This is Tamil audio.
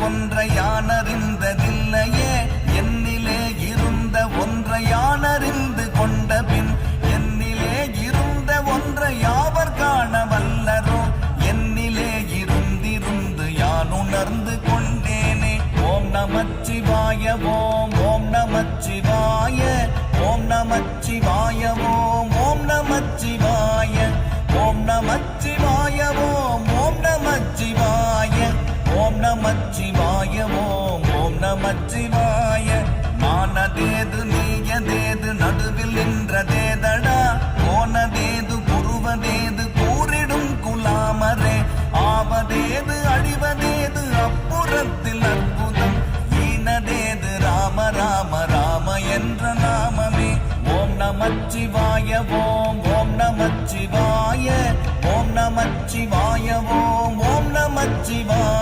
ஒன்றை யானறிந்ததில்லையே என்னிலே இருந்த ஒன்றை யானறிந்து கொண்ட பின் என்னிலே இருந்த ஒன்றை யாவர் காண வல்லரோ என்னிலே இருந்திருந்து யான் உணர்ந்து கொண்டேனே. ஓம் நமச்சிவாய ஓம் ஓம் நமச்சிவாய ஓம் நமச்சிவாய ஓம் ஓம் நமச்சிவாய ஓம் நமச்சிவாய ஓம் ஓம் நமச்சிவாய ஓம் நமச்சிவாய ஓம் ஓம் நமச்சிவாய. நானதேது நீயதேது நடுவில் நின்றதேதடா போனதேது புருவதேது கூறிடும் குலாமரே ஆவதேது அழிவதேது அப்புறத்தில் அற்புதம் ஈனதேது ராம ராம ராம என்ற நாமமே. ஓம் நமச்சிவாய ஓம் ஓம் நமச்சிவாய ஓம் நமச்சிவாய